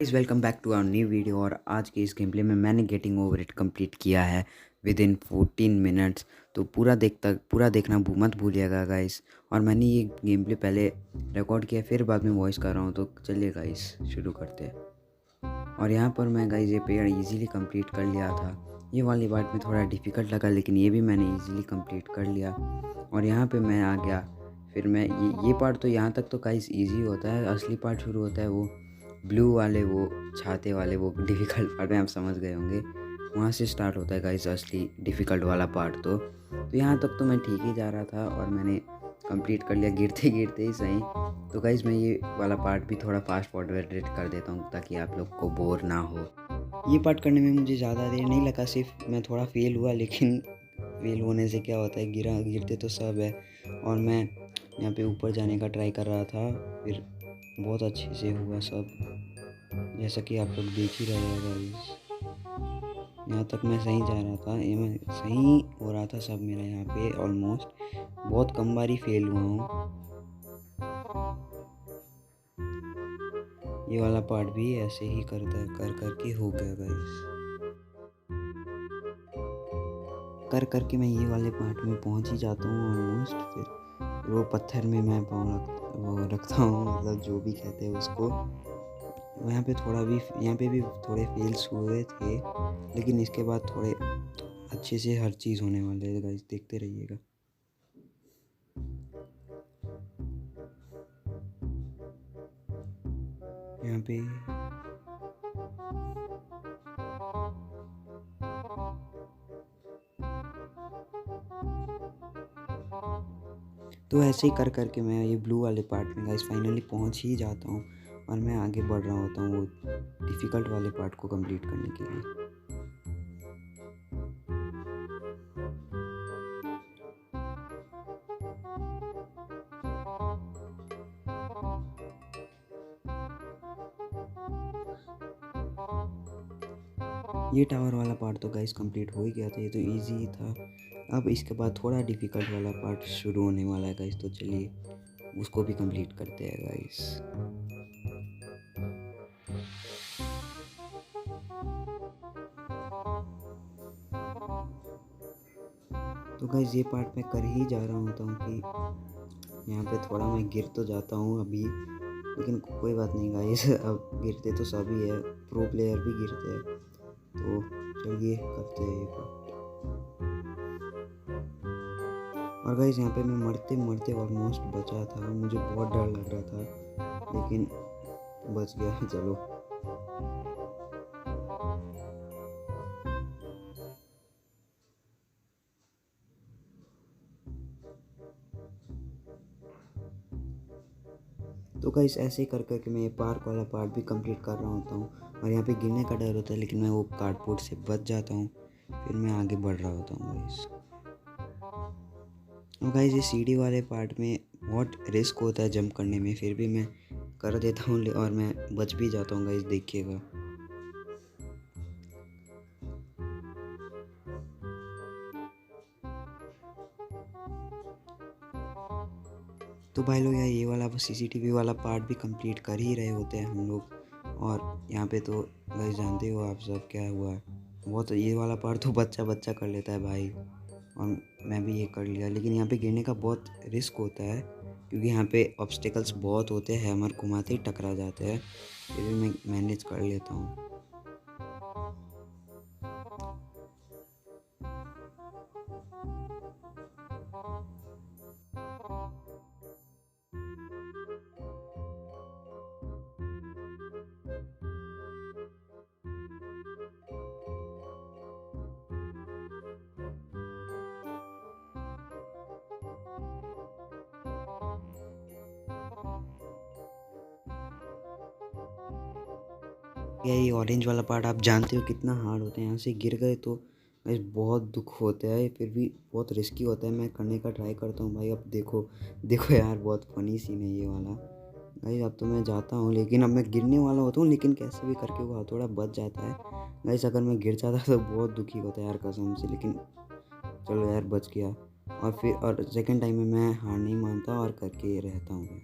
Guys welcome back to our new video. और आज के इस गेम प्ले में मैंने गेटिंग ओवर इट कंप्लीट किया है विद इन 14 मिनट्स। तो पूरा देखना मत भूलिएगा गाइस। और मैंने ये गेम प्ले पहले रिकॉर्ड किया फिर बाद में वॉइस कर रहा हूँ, तो चलिए गाइस शुरू करते हैं। और यहाँ पर मैं गाइस ये पेड़ इजीली कंप्लीट कर लिया था। ये वाली पार्ट में थोड़ा डिफ़िकल्ट लगा, लेकिन ये भी मैंने इजीली कंप्लीट कर लिया। और यहाँ पे मैं आ गया। फिर मैं ये पार्ट तो यहाँ तक तो गाइस इजी होता है। असली पार्ट शुरू होता है वो ब्लू वाले, वो छाते वाले, वो डिफ़िकल्ट पार्ट में आप समझ गए होंगे। वहाँ से स्टार्ट होता है गाइस असली डिफ़िकल्ट वाला पार्ट। तो यहाँ तक तो मैं ठीक ही जा रहा था और मैंने कंप्लीट कर लिया गिरते गिरते ही सही। तो गाइस मैं ये वाला पार्ट भी थोड़ा फास्ट फॉरवर्ड कर देता हूँ ताकि आप लोग को बोर ना हो। ये पार्ट करने में मुझे ज़्यादा देर नहीं लगा, सिर्फ मैं थोड़ा फेल हुआ, लेकिन फेल होने से क्या होता है, गिरते तो सब है। और मैं यहाँ पे ऊपर जाने का ट्राई कर रहा था, फिर बहुत अच्छे से हुआ सब, जैसा कि आप लोग देख ही रहे हैं गाइस। यहाँ तक मैं सही जा रहा था, ये मैं सही हो रहा था सब मेरा यहाँ पे ऑलमोस्ट। बहुत कम बार ही फेल हुआ हूँ। ये वाला पार्ट भी ऐसे ही कर करके हो गया गाइस। कर के मैं ये वाले पार्ट में पहुँच ही जाता हूँ ऑलमोस्ट। फिर वो पत्थर में मैं पाँव रखता हूँ, मतलब जो भी कहते हैं उसको। यहाँ पे भी थोड़े फेल्स हुए थे, लेकिन इसके बाद थोड़े अच्छे से हर चीज़ होने वाले है गाइस, देखते रहिएगा। यहाँ पे तो ऐसे ही कर के मैं ये ब्लू वाले पार्ट में गाइस फाइनली पहुँच ही जाता हूँ। और मैं आगे बढ़ रहा होता हूँ वो डिफ़िकल्ट वाले पार्ट को कंप्लीट करने के लिए। ये टावर वाला पार्ट तो गाइस कंप्लीट हो ही गया था, ये तो इजी ही था। अब इसके बाद थोड़ा डिफ़िकल्ट वाला पार्ट शुरू होने वाला है गाइस, तो चलिए उसको भी कंप्लीट करते हैं गाइस। तो गाइस ये पार्ट मैं कर ही जा रहा होता हूँ कि यहाँ पे थोड़ा मैं गिर तो जाता हूँ अभी, लेकिन कोई बात नहीं गाइस। अब गिरते तो सभी है, प्रो प्लेयर भी गिरते हैं। तो चलिए करते हैं ये पार्ट। और गाइस यहाँ पे मैं मरते मरते ऑलमोस्ट बचा था, मुझे बहुत डर लग रहा था, लेकिन बच गया। चलो तो गाइस ऐसे ही कर के मैं ये पार्क वाला पार्ट भी कंप्लीट कर रहा होता हूँ। और यहाँ पे गिरने का डर होता है, लेकिन मैं वो कार्डबोर्ड से बच जाता हूँ, फिर मैं आगे बढ़ रहा होता हूँ गाइस। और गाइस ये सीढ़ी वाले पार्ट में बहुत रिस्क होता है जंप करने में, फिर भी मैं कर देता हूँ और मैं बच भी जाता हूँ गाइस, देखिएगा। तो भाई लोग यार ये वाला सीसीटीवी वाला पार्ट भी कंप्लीट कर ही रहे होते हैं हम लोग। और यहाँ पे तो गाइस जानते हो आप सब क्या हुआ है, बहुत ये वाला पार्ट तो बच्चा कर लेता है भाई। और मैं भी ये कर लिया, लेकिन यहाँ पे गिरने का बहुत रिस्क होता है, क्योंकि यहाँ पे ऑब्स्टिकल्स बहुत होते हैं, हैमर घुमाते ही टकरा जाते हैं। फिर भी मैं मैनेज कर लेता हूँ। ये ऑरेंज वाला पार्ट आप जानते हो कितना हार्ड होता है, यहाँ से गिर गए तो भाई बहुत दुख होता है, फिर भी बहुत रिस्की होता है। मैं करने का ट्राई करता हूँ भाई। अब देखो देखो यार, बहुत फनी सीन है ये वाला भाई। अब तो मैं जाता हूँ, लेकिन अब मैं गिरने वाला होता हूँ, लेकिन कैसे भी करके वो हथौड़ा बच जाता है गाइस। अगर मैं गिर जाता तो बहुत दुखी होता है यार कसम से, लेकिन चलो यार बच गया। और सेकंड टाइम में मैं हार नहीं मानता और करके रहता हूँ।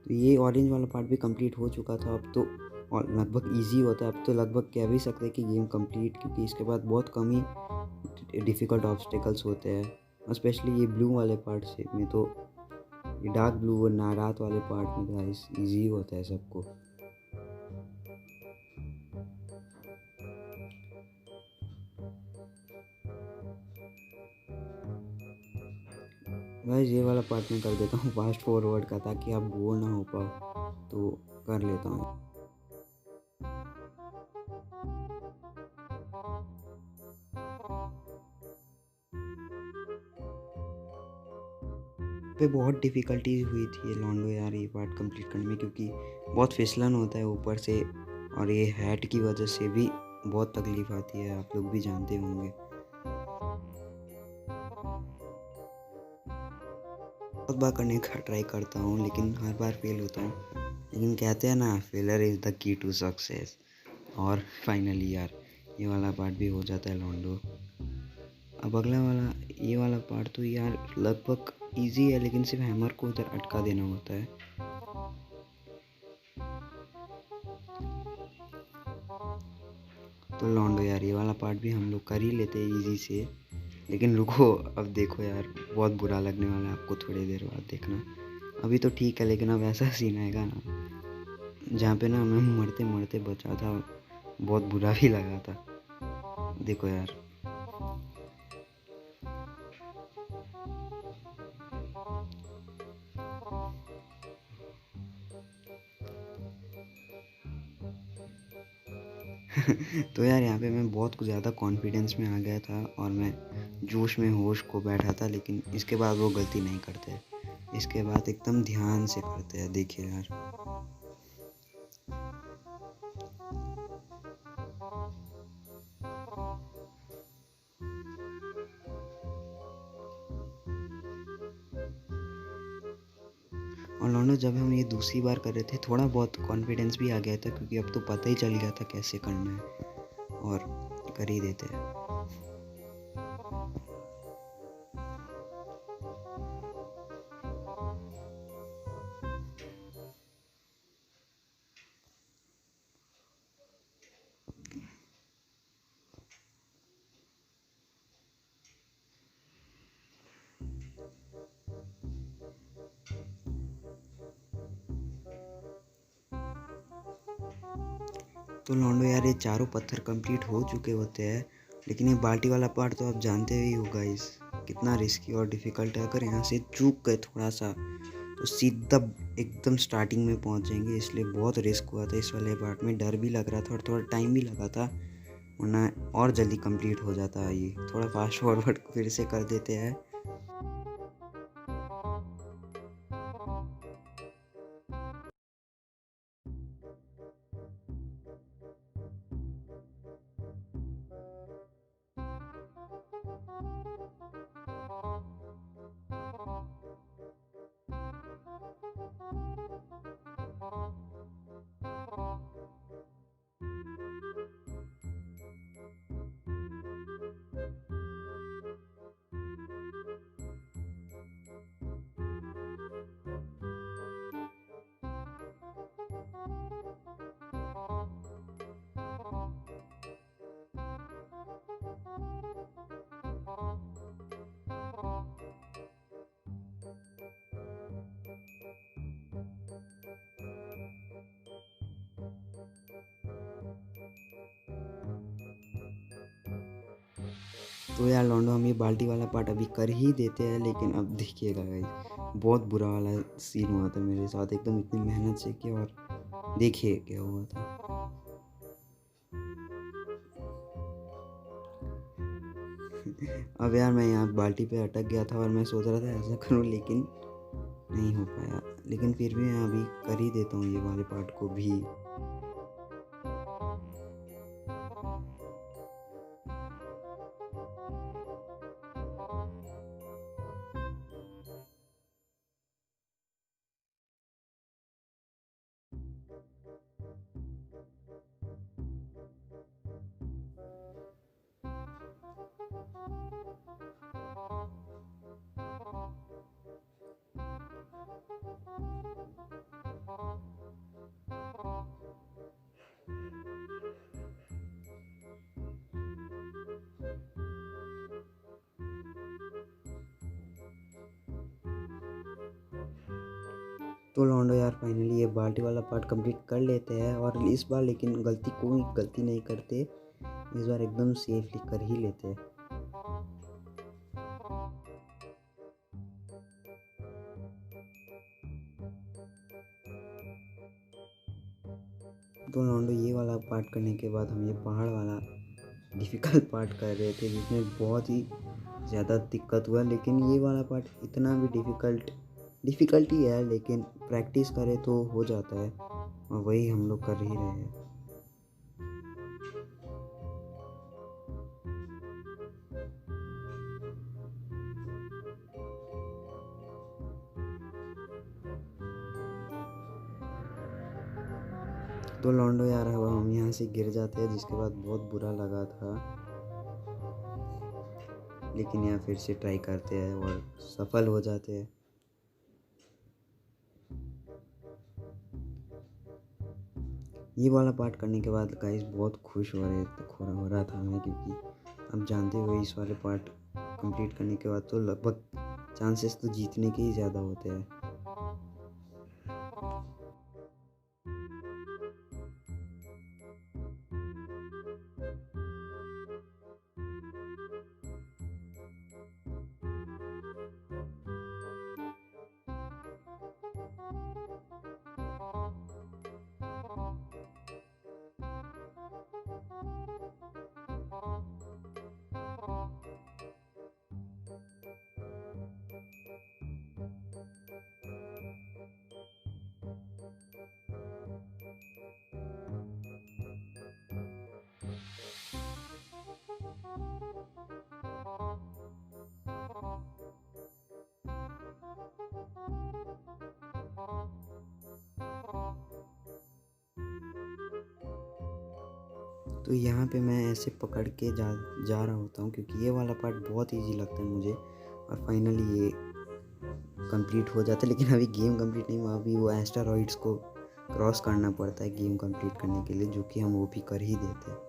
तो ये ऑरेंज वाला पार्ट भी कंप्लीट हो चुका था अब तो, और लगभग इजी होता है अब तो, लगभग कह भी सकते हैं कि गेम कंप्लीट, क्योंकि इसके बाद बहुत कम ही डिफ़िकल्ट ऑब्स्टिकल्स होते हैं, स्पेशली ये ब्लू वाले पार्ट से में तो, ये डार्क ब्लू और नारात वाले पार्ट में गाइस इजी होता है सबको। गाइस ये वाला पार्ट मैं कर देता हूँ फास्ट फॉरवर्ड का, ताकि आप बोर ना हो पाओ, तो कर लेता हूँ। पे बहुत डिफ़िकल्टीज हुई थी ये लॉन्डो यार ये पार्ट कंप्लीट करने में, क्योंकि बहुत फिसलन होता है ऊपर से, और ये हैट की वजह से भी बहुत तकलीफ़ आती है, आप लोग भी जानते होंगे। बहुत बार करने का ट्राई करता हूँ लेकिन हर बार फेल होता हूँ, लेकिन कहते हैं ना, failure is the key to success. और फाइनली यार ये वाला पार्ट भी हो जाता है लॉन्डो। अब अगला वाला, ये वाला पार्ट तो यार लगभग इजी है, लेकिन सिर्फ हैमर को उधर अटका देना होता है। तो लॉन्डो यार ये वाला पार्ट भी हम लोग कर ही लेते हैं इजी से, लेकिन रुको अब देखो यार, बहुत बुरा लगने वाला है आपको थोड़ी देर बाद, देखना। अभी तो ठीक है, लेकिन अब ऐसा सीन आएगा ना जहाँ पे ना मैं मरते मरते बचा था, बहुत बुरा भी लगा था। देखो यार तो यार यहाँ पे मैं बहुत ज़्यादा कॉन्फिडेंस में आ गया था, और मैं जोश में होश को बैठा था, लेकिन इसके बाद वो गलती नहीं करते, इसके बाद एकदम ध्यान से करते हैं। देखिए यार और लॉन्डो जब हम ये दूसरी बार कर रहे थे, थोड़ा बहुत कॉन्फिडेंस भी आ गया था, क्योंकि अब तो पता ही चल गया था कैसे करना है, और कर ही देते हैं। तो लॉन्डो यार ये चारों पत्थर कंप्लीट हो चुके होते हैं, लेकिन ये बाल्टी वाला पार्ट तो आप जानते ही हो गाइस, कितना रिस्की और डिफ़िकल्ट है। अगर यहाँ से चूक गए थोड़ा सा तो सीधा एकदम स्टार्टिंग में पहुँच जाएंगे, इसलिए बहुत रिस्क हुआ था इस वाले पार्ट में, डर भी लग रहा था और थोड़ा टाइम भी लगा था, वरना और जल्दी कंप्लीट हो जाता है। ये थोड़ा फास्ट फॉरवर्ड फिर से कर देते हैं। तो यार लॉन्डो हम ये बाल्टी वाला पार्ट अभी कर ही देते हैं, लेकिन अब देखिएगा गाइस, बहुत बुरा वाला सीन हुआ था मेरे साथ, एकदम इतनी मेहनत से किया और देखिए क्या हुआ था। अब यार मैं यहाँ बाल्टी पे अटक गया था, और मैं सोच रहा था ऐसा करूँ, लेकिन नहीं हो पाया, लेकिन फिर भी मैं अभी कर ही देता हूँ ये वाले पार्ट को भी। तो लौंडो यार फाइनली ये बाल्टी वाला पार्ट कंप्लीट कर लेते हैं, और इस बार लेकिन कोई गलती नहीं करते, इस बार एकदम सेफली कर ही लेते हैं। तो लौंडो ये वाला पार्ट करने के बाद हम ये पहाड़ वाला डिफ़िकल्ट पार्ट कर रहे थे, जिसमें बहुत ही ज़्यादा दिक्कत हुआ, लेकिन ये वाला पार्ट इतना भी डिफ़िकल्ट ही है, लेकिन प्रैक्टिस करें तो हो जाता है, और वही हम लोग कर ही रहे हैं। तो लौंडो यार अब हम यहाँ से गिर जाते हैं, जिसके बाद बहुत बुरा लगा था, लेकिन यहाँ फिर से ट्राई करते हैं और सफल हो जाते हैं। ये वाला पार्ट करने के बाद गाइस बहुत खुश हो रहा था मैं, क्योंकि अब जानते हो इस वाले पार्ट कंप्लीट करने के बाद तो लगभग चांसेस तो जीतने के ही ज़्यादा होते हैं। तो यहाँ पे मैं ऐसे पकड़ के जा रहा होता हूँ, क्योंकि ये वाला पार्ट बहुत इजी लगता है मुझे, और फाइनली ये कंप्लीट हो जाता है। लेकिन अभी गेम कंप्लीट नहीं हुआ, अभी वो एस्टेरॉइड्स को क्रॉस करना पड़ता है गेम कंप्लीट करने के लिए, जो कि हम वो भी कर ही देते हैं।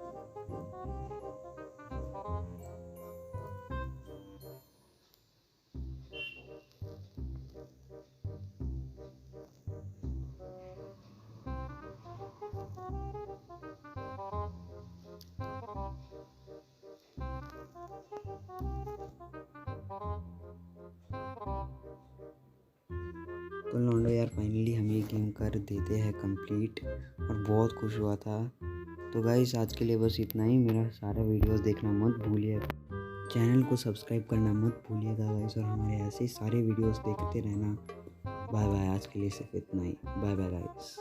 तो लौंडो यार फाइनली हम ये गेम कर देते हैं कंप्लीट, और बहुत खुश हुआ था। तो गाइस आज के लिए बस इतना ही। मेरा सारा वीडियोस देखना मत भूलिए, चैनल को सब्सक्राइब करना मत भूलिएगा गाइस, और हमारे ऐसे ही सारे वीडियोस देखते रहना। बाय बाय, आज के लिए सिर्फ इतना ही। Bye bye guys.